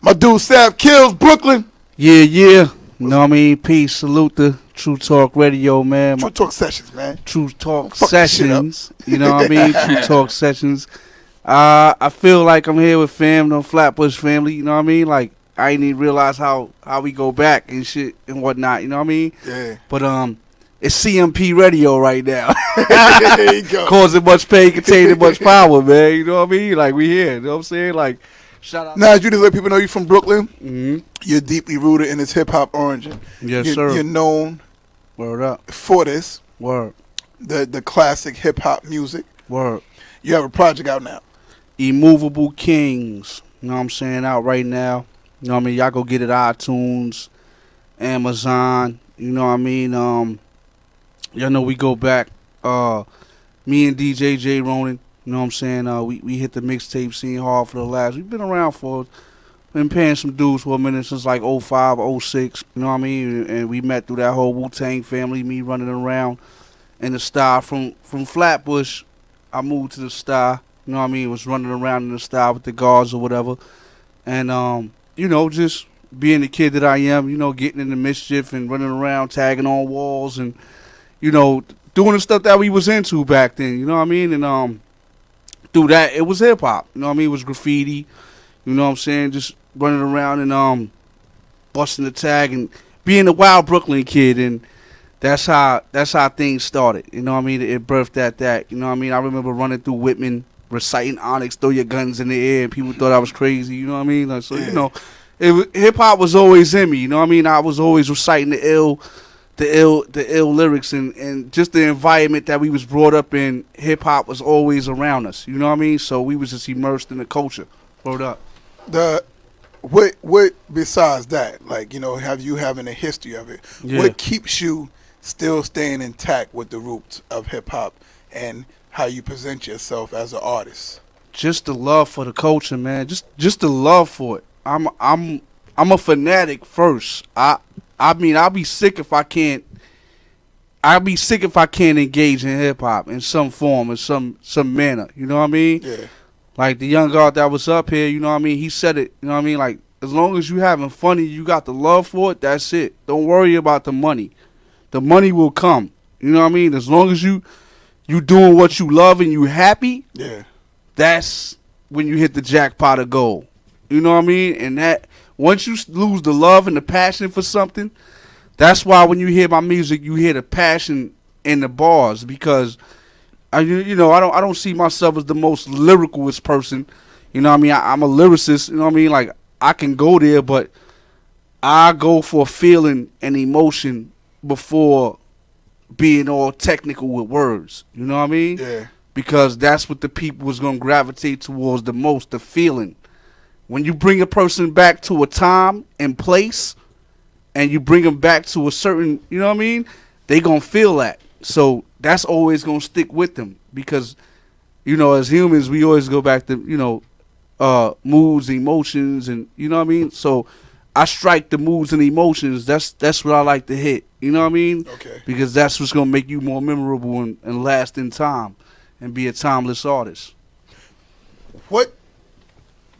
My dude Sav Killz, Brooklyn. Yeah. You know what I mean? Peace. Salute the True Talk Radio, man. True Talk Sessions, man. True Talk Fuck this shit up. Sessions. You know what I mean? True Talk Sessions. I feel like I'm here with no Flatbush family. You know what I mean? Like, I didn't even realize how we go back and shit and whatnot. You know what I mean? Yeah. But it's CMP Radio right now. There you go. Causing much pain, containing much power, man. You know what I mean? Like, we here. You know what I'm saying? Like, shout out. Now, you just let people know you from Brooklyn. Mm-hmm. You're deeply rooted in this hip hop origin. Yes, sir. You're known Word up. for this. Word. The classic hip hop music. Word. You have a project out now. Immovable Kings. You know what I'm saying? Out right now. You know what I mean? Y'all go get it iTunes, Amazon. You know what I mean? Y'all know we go back. Me and DJ J Ronin. You know what I'm saying? We hit the mixtape scene hard for the last. We've been around been paying some dues for a minute since like 05, 06. You know what I mean? And we met through that whole Wu-Tang family. Me running around in the Star from Flatbush. I moved to the Star. You know what I mean? Was running around in the Star with the guards or whatever. And you know, just being the kid that I am. You know, getting into mischief and running around, tagging on walls, and you know, doing the stuff that we was into back then. You know what I mean? And through that, it was hip hop. You know what I mean? It was graffiti. You know what I'm saying? Just running around and busting the tag and being a wild Brooklyn kid, and that's how things started. You know what I mean? It birthed that. You know what I mean? I remember running through Whitman, reciting Onyx, throw your guns in the air, and people thought I was crazy. You know what I mean? Like, so you know, hip hop was always in me. You know what I mean? I was always reciting the ill lyrics, and just the environment that we was brought up in. Hip hop was always around us. You know what I mean? So we was just immersed in the culture. Hold up. What besides that, like, you know, have you having a history of it? Yeah. What keeps you still staying intact with the roots of hip hop and how you present yourself as an artist? Just the love for the culture, man. Just the love for it. I'm a fanatic first. I mean, I'll be sick if I can't. I'll be sick if I can't engage in hip hop in some form, in some manner. You know what I mean? Yeah. Like the young guy that was up here, you know what I mean? He said it, you know what I mean? Like, as long as you having fun and you got the love for it, that's it. Don't worry about the money. The money will come. You know what I mean? As long as you doing what you love and you happy, Yeah. that's when you hit the jackpot of gold. You know what I mean? And that once you lose the love and the passion for something, that's why when you hear my music, you hear the passion in the bars, because you know, I don't see myself as the most lyricalist person. You know what I mean? I'm a lyricist. You know what I mean? Like, I can go there, but I go for feeling and emotion before being all technical with words. You know what I mean? Yeah. Because that's what the people was going to gravitate towards the most, the feeling. When you bring a person back to a time and place, and you bring them back to a certain, you know what I mean? They going to feel that. So that's always going to stick with them, because, you know, as humans, we always go back to, you know, moods, emotions, and, you know what I mean? So I strike the moods and emotions. That's what I like to hit. You know what I mean? Okay. Because that's what's going to make you more memorable and last in time and be a timeless artist. What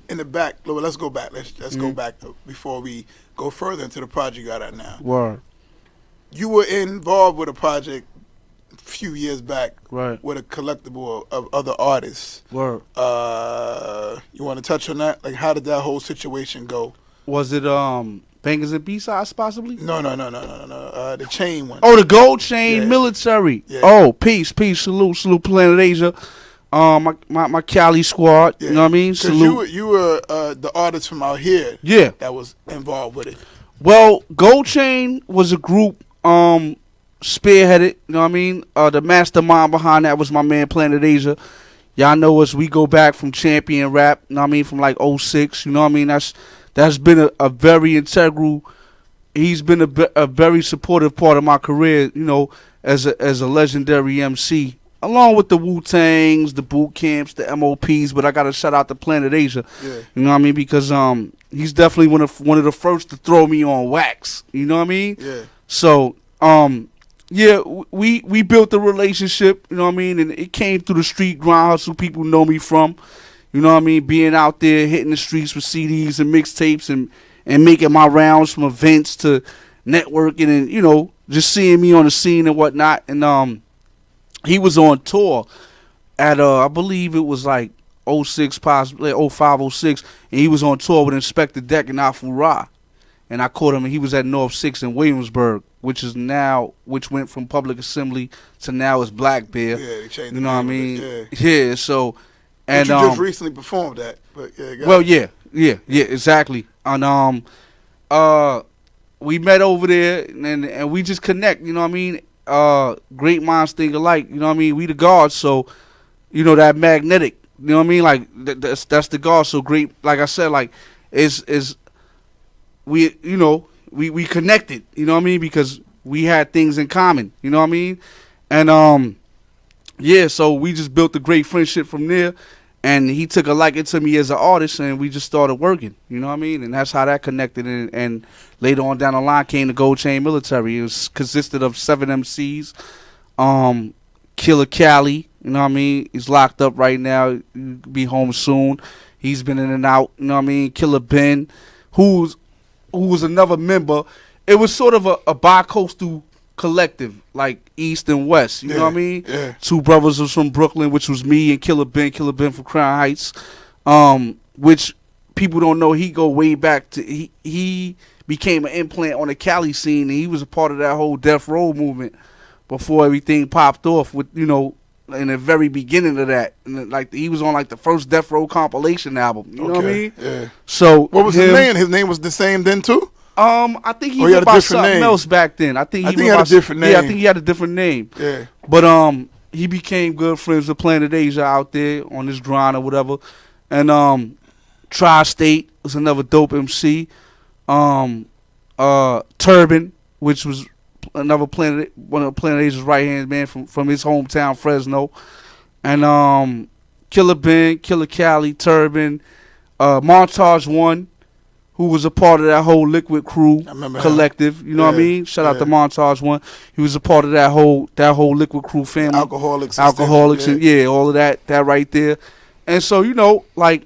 in the back? Let's go back. Let's go back before we go further into the project you got out now. Word. You were involved with a project a few years back, Right. with a collectible of other artists. Word. You want to touch on that? Like, how did that whole situation go? Was it Bangers and B-Sides possibly? No. The chain one. Oh, the Gold Chain Yeah. Military. Yeah. Oh, peace, salute Planet Asia. My Cali squad. Yeah. You know what I mean? 'Cause Salute. you were the artist from out here. Yeah. That was involved with it. Well, Gold Chain was a group spearheaded, you know what I mean? The mastermind behind that was my man Planet Asia. Y'all know us, we go back from Champion Rap, you know what I mean, from like 06, you know what I mean? That's been a very integral, he's been a very supportive part of my career, you know, as a legendary MC, along with the Wu-Tangs, the boot camps, the MOPs, but I got to shout out to Planet Asia, Yeah. you know what I mean? Because he's definitely one of the first to throw me on wax, you know what I mean? Yeah. So, yeah, we built a relationship, you know what I mean, and it came through the street grind hustle people know me from, you You know what I mean? Being out there, hitting the streets with CDs and mixtapes and making my rounds from events to networking and, you know, just seeing me on the scene and whatnot. And he was on tour at, I believe it was like 06, possibly 05, 06, and he was on tour with Inspector Deck and Afu Ra. And I caught him, and he was at North 6 in Williamsburg, which went from Public Assembly to now is Black Bear. Yeah, they changed you know what I mean? Yeah. So, and you just recently performed that, but yeah, exactly. And we met over there, and we just connect. You know what I mean? Great minds think alike. You know what I mean? We the gods, so you know that magnetic. You know what I mean? Like that's the God. So great. Like I said, like is we connected. You know what I mean? Because we had things in common. You know what I mean? And yeah. So we just built a great friendship from there. And he took a liking to me as an artist, and we just started working. You know what I mean? And that's how that connected. And later on down the line came the Gold Chain Military. It was consisted of 7 MCs. Killer Cali, you know what I mean? He's locked up right now. He'll be home soon. He's been in and out. You know what I mean? Killer Ben, who was another member. It was sort of a bi-coastal collective, like East and West. You know what I mean? Yeah. 2 brothers was from Brooklyn, which was me and Killer Ben from Crown Heights, which people don't know. He go way back to he became an implant on the Cali scene, and he was a part of that whole Death Row movement before everything popped off. With in the very beginning of that, and like he was on like the first Death Row compilation album. You know what I mean? Yeah. So what was his name? His name was the same then too. I think he went by something else back then. I think he had a different name. Yeah, I think he had a different name. Yeah. But he became good friends with Planet Asia out there on this grind or whatever. And Tri-State was another dope MC. Turban, which was one of Planet Asia's right hand man from his hometown Fresno. And Killer Ben, Killer Cali, Turban, Montage One, who was a part of that whole Liquid Crew collective. You know what I mean? Shout out to Montage One. He was a part of that whole Liquid Crew family. Alcoholics, and all of that right there. And so, you know, like,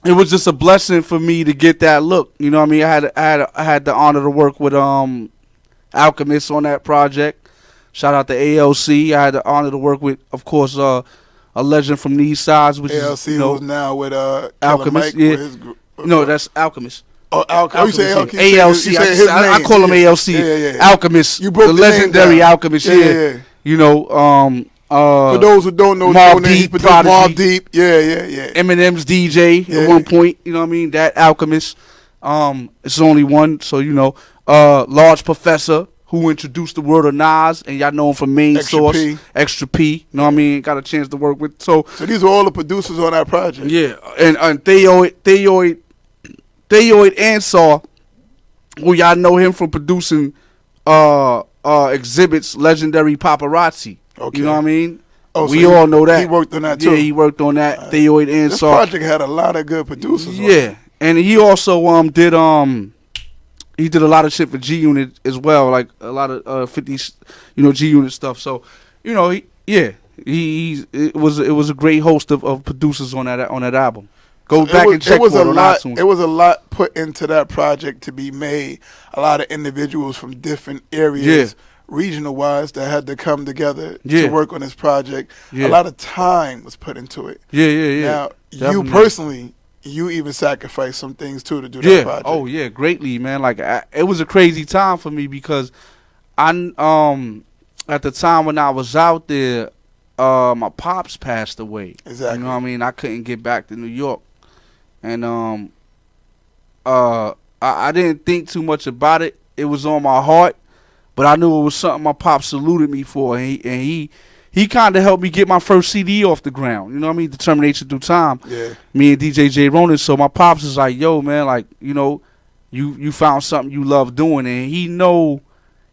it was just a blessing for me to get that look. You know what I mean? I had the honor to work with Alchemist on that project. Shout out to ALC. I had the honor to work with, of course, a legend from these sides, which ALC is was now with Alchemist. Mike, with his group. No, that's Alchemist. Oh, Alchemist. ALC. I call him ALC. Yeah. Alchemist. You broke the legendary Alchemist. Yeah. You know, for those who don't know, Mobb Deep, Mobb Deep. Yeah. Eminem's DJ at one point. You know what I mean? That Alchemist. It's only one, so you know. Large Professor, who introduced the word of Nas, and y'all know him from Main Source. Extra P. You know what I mean? Got a chance to work with. So these are all the producers on that project. Yeah, and Theoid Ansar, who y'all know him from producing Exhibit's Legendary Paparazzi. Okay. You know what I mean? Oh, we all know that. He worked on that too. Yeah, he worked on that. Theoid Ansar. This project had a lot of good producers. Yeah, and he also did he did a lot of shit for G Unit as well, like a lot of 50s, G Unit stuff. So, it was a great host of producers on that album. Go back and check for it on iTunes. It was a lot put into that project to be made. A lot of individuals from different areas, regional wise, that had to come together to work on this project. A lot of time was put into it. Yeah. Now, you personally, you even sacrificed some things too to do that project. Oh yeah, greatly, man. Like it was a crazy time for me because at the time when I was out there, my pops passed away. Exactly. You know what I mean? I couldn't get back to New York, and I didn't think too much about it. It was on my heart, but I knew it was something my pops saluted me for, and he kind of helped me get my first CD off the ground. You know what I mean? Determination Through Time. Yeah. Me and DJ J. Ronan. So my pops is like, yo, man, like, you found something you love doing, and he knew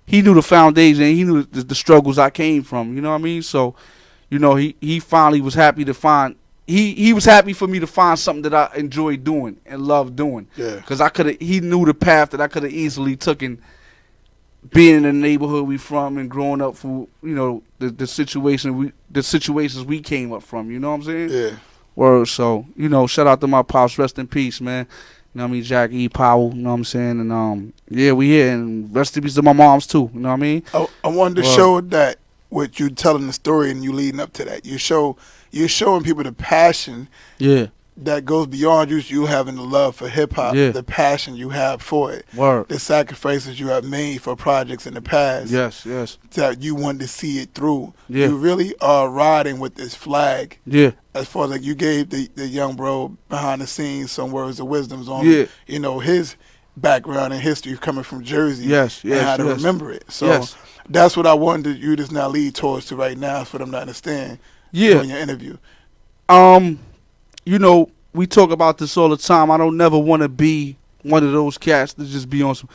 the foundation, and he knew the struggles I came from. You know what I mean? So, he finally was happy to find. He was happy for me to find something that I enjoyed doing and loved doing. Yeah. Because he knew the path that I could have easily taken, being in the neighborhood we from and growing up for the situations we came up from. You know what I'm saying? Yeah. Word. So, shout out to my pops. Rest in peace, man. You know what I mean? Jack E. Powell. You know what I'm saying? And yeah, we here. And rest in peace to my moms too. You know what I mean? I wanted to show that with you telling the story and you leading up to that. You're showing people the passion. Yeah. That goes beyond you having the love for hip hop, yeah. the passion you have for it, Word. The sacrifices you have made for projects in the past. Yes. That you wanted to see it through. Yeah. You really are riding with this flag. Yeah. As far as like you gave the young bro behind the scenes some words of wisdoms on his background and history coming from Jersey. Yes. And how to remember it. So that's what I wanted you to now lead towards to right now for them to understand. Yeah. In your interview. We talk about this all the time. I don't never want to be one of those cats that just be on some,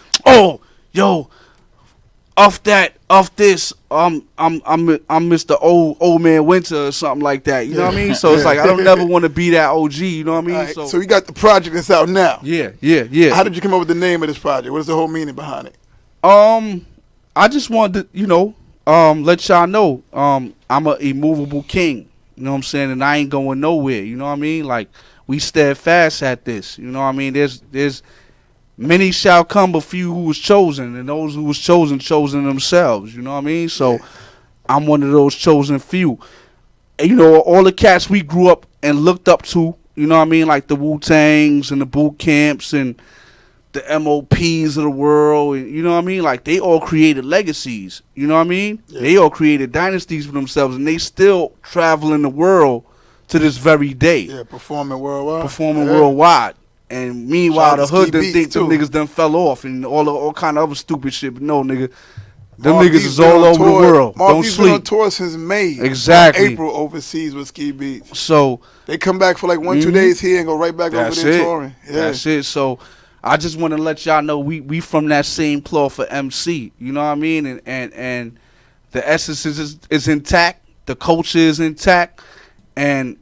off this, I'm Mr. Old Man Winter or something like that. You know what I mean? So it's like I don't never want to be that OG. You know what I mean? Right, so you got the project that's out now. Yeah. How did you come up with the name of this project? What is the whole meaning behind it? I just wanted to, let y'all know, I'm a immovable king. You know what I'm saying? And I ain't going nowhere. You know what I mean? Like, we steadfast at this. You know what I mean? There's many shall come, but few who was chosen, and those who was chosen themselves. You know what I mean? So I'm one of those chosen few. And, all the cats we grew up and looked up to. You know what I mean? Like the Wu-Tangs and the boot camps and the MOPs of the world. And, you know what I mean? Like they all created legacies. You know what I mean? Yeah. They all created dynasties for themselves, and they still travel in the world to this very day. Yeah, performing worldwide. Worldwide. And meanwhile, the hood done think them niggas done fell off and all kind of other stupid shit. But no, nigga. Them niggas is all over the world. Don't sleep. Been on tour since May. Exactly. April overseas with Ski Beats. So they come back for like 1-2 days here and go right back over there touring. Yeah. That's it. So I just want to let y'all know we from that same cloth for MC. You know what I mean? And the essence is intact. The culture is intact. And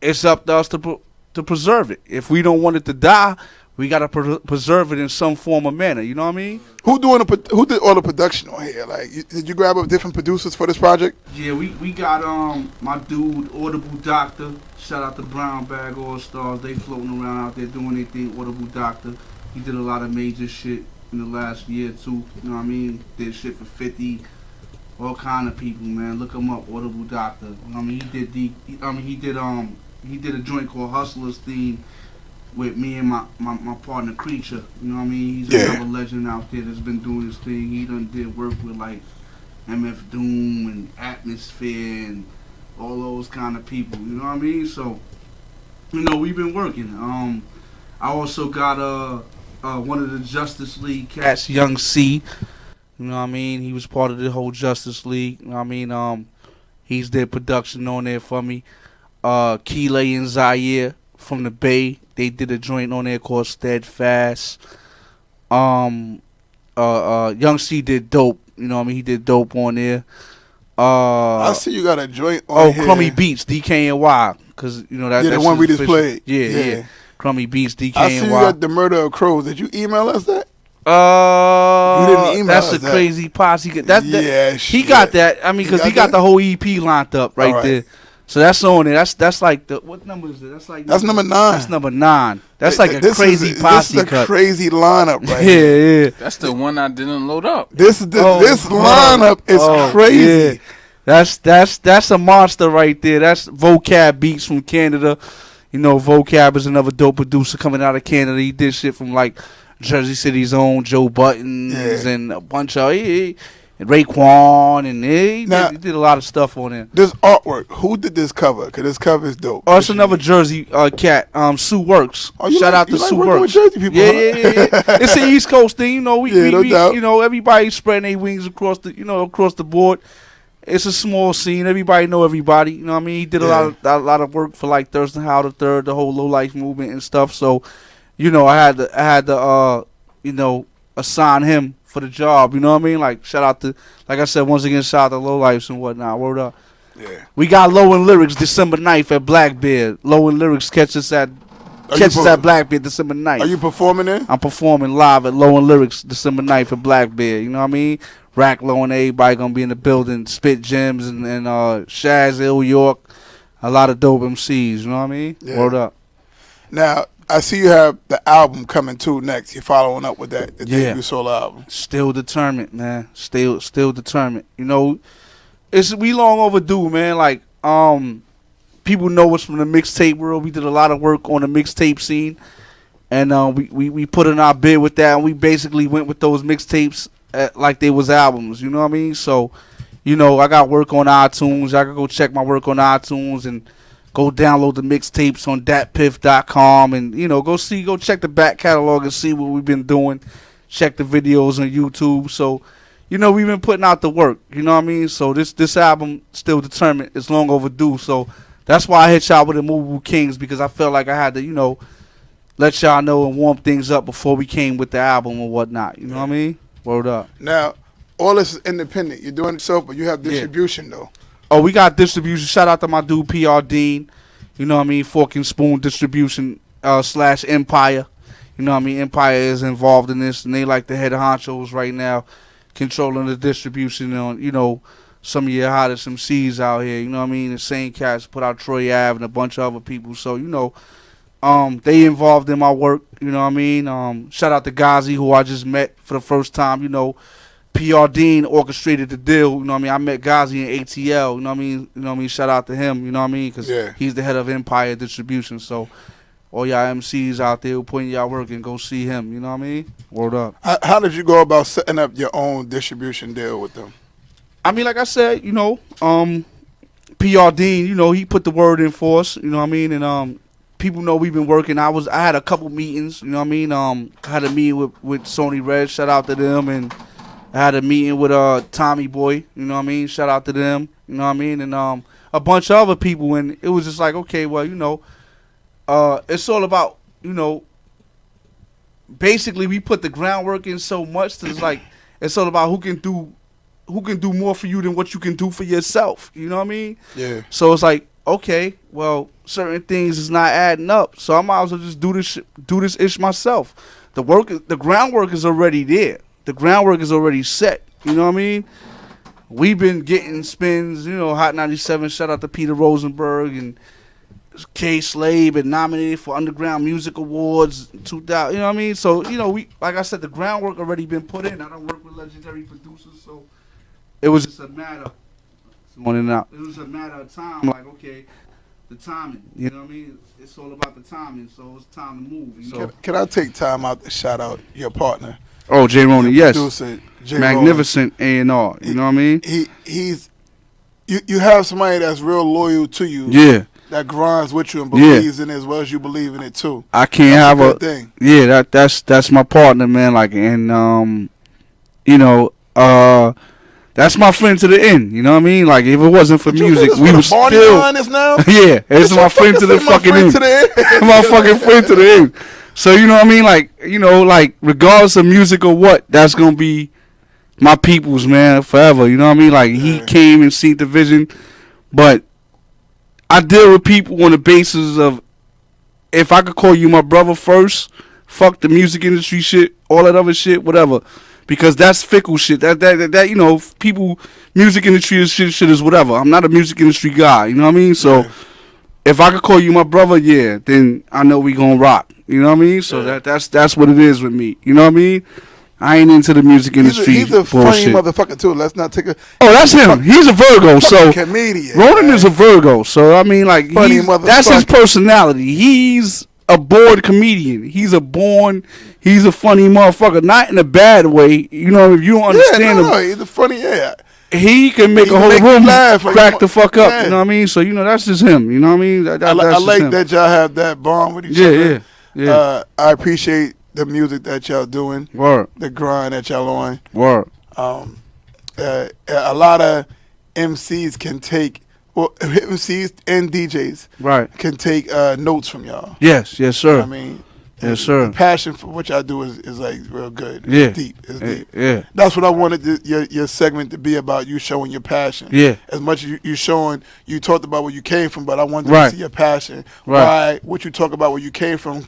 it's up to us to preserve it. If we don't want it to die, we gotta preserve it in some form or manner. You know what I mean? Who did all the production on here? Like, did you grab up different producers for this project? Yeah, we got my dude Audible Doctor. Shout out to Brown Bag All Stars. They floating around out there doing their thing. Audible Doctor. He did a lot of major shit in the last year or two. You know what I mean? Did shit for 50. All kind of people, man. Look him up, Audible Doctor. I mean, he did a joint called Hustlers Theme with me and my partner Creature. You know what I mean? He's another legend out there that's been doing his thing. He done did work with like MF Doom and Atmosphere and all those kind of people. You know what I mean? So, we've been working. I also got one of the Justice League cats, Young C. You know what I mean? He was part of the whole Justice League. You know what I mean? He's their production on there for me. Keeley and Zaire from the Bay, they did a joint on there called Steadfast. Young C did Dope. You know what I mean? He did Dope on there. I see you got a joint on here. Crummy Beats, DKNY. Because, that's the one we just played. Yeah. Crummy Beats, DKNY. I see you got The Murder of Crows. Did you email us that? You didn't email us that. That's a crazy posse. He got that. I mean, because he got the whole EP lined up right there. So that's on there. That's like what number is it? That's number 9. That's number 9. That's like a crazy posse cut. This is a crazy lineup right here. Yeah. That's the one I didn't load up. This lineup is crazy. Yeah. That's a monster right there. That's Vocab Beats from Canada. Vocab is another dope producer coming out of Canada. He did shit from like Jersey City's own Joe Buttons and a bunch of Raekwon, and he did a lot of stuff on there. This artwork, who did this cover? Because this cover is dope. Oh, it's another Jersey cat, Sue Works. Shout out to Sue Works. With Jersey people, yeah. It's an East Coast thing, we no doubt. Everybody spreading their wings across the board. It's a small scene. Everybody know everybody. You know what I mean? He did a lot of work for like Thurston Howell III, the whole low life movement and stuff. So, I had to assign him for the job. You know what I mean? Like shout out to, like I said, once again, shout out to Low Lifes and whatnot. Word up. Yeah. We got Low and Lyrics December 9th at Blackbeard. Low and Lyrics catch us at Blackbeard December 9th. Are you performing there? I'm performing live at Low and Lyrics December 9th at Blackbeard. You know what I mean? Rack Low and everybody gonna be in the building. Spit Gems and Shaz Ill York. a lot of dope MCs. You know what I mean? Yeah. Word up. Now, I see you have the album coming too next. You're following up with that, the debut solo album. Still determined, man. Still determined. You know, we long overdue, man. Like, people know us from the mixtape world. We did a lot of work on the mixtape scene, and we put in our bid with that, and we basically went with those mixtapes like they was albums. You know what I mean? So, you know, I got work on iTunes. I can go check my work on iTunes and go download the mixtapes on datpiff.com, and you know, go check the back catalog and see what we've been doing. Check the videos on YouTube. So, you know, we've been putting out the work. You know what I mean? So this album, Still Determined, is long overdue. So that's why I hit y'all with the Movable Kings, because I felt like I had to, you know, let y'all know and warm things up before we came with the album or whatnot. You know what I mean? Word up. Now, all this is independent. You're doing it yourself, but you have distribution though. Oh, we got distribution. Shout out to my dude PR Dean. You know what I mean? Fork and Spoon Distribution / Empire. You know what I mean? Empire is involved in this, and they like the head honchos right now, controlling the distribution on, you know, some of your hottest MCs out here. You know what I mean? The same cats put out Troy Ave and a bunch of other people. So, you know, they involved in my work. You know what I mean? Shout out to Ghazi, who I just met for the first time. You know, PR Dean orchestrated the deal. You know what I mean? I met Ghazi in ATL. You know what I mean? You know what I mean? Shout out to him. You know what I mean? Because he's the head of Empire Distribution. So all y'all MCs out there who putting y'all work in, go see him. You know what I mean? Word up. How did you go about setting up your own distribution deal with them? I mean, like I said, you know, PR Dean, you know, he put the word in for us. You know what I mean? And people know we've been working. I had a couple meetings. You know what I mean? I had a meeting with Sony Red. Shout out to them. And I had a meeting with Tommy Boy, you know what I mean? Shout out to them, you know what I mean? And a bunch of other people, and it was just like, okay, well, you know, it's all about, you know, basically we put the groundwork in so much that it's like, it's all about who can do more for you than what you can do for yourself, you know what I mean? Yeah. So it's like, okay, well, certain things is not adding up, so I might as well just do this ish myself. The groundwork is already there. The groundwork is already set. You know what I mean? We've been getting spins, you know, Hot 97, shout out to Peter Rosenberg and K Slade, been nominated for Underground Music Awards 2000, you know what I mean? So, you know, we, like I said, the groundwork already been put in. I don't work with legendary producers, so it was just a matter of time, like, okay, the timing, you know what I mean? It's all about the timing, so it's time to move. You know? Can I take time out to shout out your partner? Oh, J. Roney, yes. Producer, Magnificent A&R, you know what I mean? You have somebody that's real loyal to you. Yeah. That grinds with you and believes in it as well as you believe in it too. I can't have a thing. Yeah, that's my partner, man. Like, and you know, that's my friend to the end. You know what I mean? Like, if it wasn't for music, we would still. Yeah, it's my friend to the fucking end. My fucking friend to the end. So, you know what I mean? Like, you know, like, regardless of music or what, that's going to be my people's, man, forever. You know what I mean? Like, he came and seen the vision. But I deal with people on the basis of, if I could call you my brother first, fuck the music industry shit, all that other shit, whatever. Because that's fickle shit. That you know, people, music industry shit is whatever. I'm not a music industry guy. You know what I mean? So, if I could call you my brother, yeah, then I know we gonna rock. You know what I mean? So that's what it is with me. You know what I mean? I ain't into the music industry. He's a funny motherfucker too. Let's not take a. Oh, that's him. He's a Virgo. So comedian. Ronan is a Virgo. So I mean, like, that's his personality. He's a born comedian. He's a funny motherfucker. Not in a bad way. You know, if you don't understand him. No, he's a funny. Yeah. He can make a whole room crack the fuck up. Yeah. You know what I mean? So, you know, that's just him. You know what I mean? I like that y'all have that bond with each other. Yeah. I appreciate the music that y'all doing. Word. The grind that y'all on. Word. A lot of MCs can take, well, MCs and DJs can take notes from y'all. Yes, sir. You know what I mean? Yes, sir. The passion for what y'all do is like real good. Yeah. It's deep. It's deep. Yeah. That's what I wanted your segment to be about, you showing your passion. Yeah. As much as you showing, you talked about where you came from, but I wanted to see your passion. Right. Why what you talk about where you came from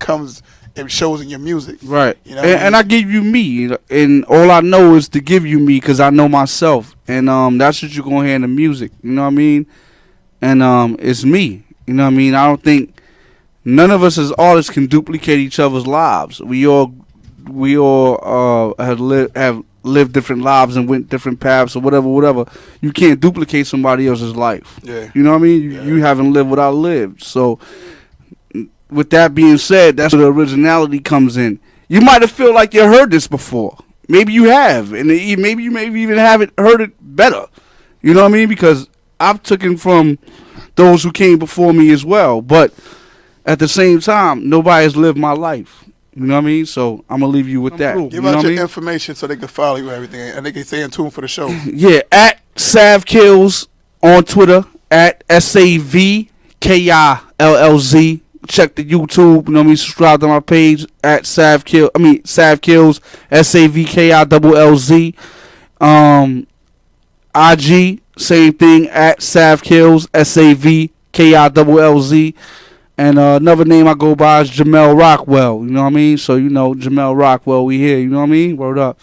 it shows in your music. Right. You know and I give you me. And all I know is to give you me because I know myself. And that's what you're going to hear in the music. You know what I mean? And it's me. You know what I mean? I don't think none of us as artists can duplicate each other's lives. We all have lived different lives and went different paths or whatever. You can't duplicate somebody else's life. Yeah. You know what I mean? You haven't lived what I lived. So with that being said, that's where the originality comes in. You might have felt like you heard this before. Maybe you have, and maybe you even haven't heard it better. You know what I mean? Because I've taken from those who came before me as well. But at the same time, nobody has lived my life. You know what I mean? So I'm going to leave you with that. Give out your information so they can follow you and everything, and they can stay in tune for the show. Yeah, at Sav Killz on Twitter, at SavKillz. Check the YouTube, you know what I mean? Subscribe to my page at Sav Killz, SavKillz. IG, same thing, at Sav Killz, SavKillz. And another name I go by is Jamel Rockwell. You know what I mean? So, you know, Jamel Rockwell, we here. You know what I mean? Word up.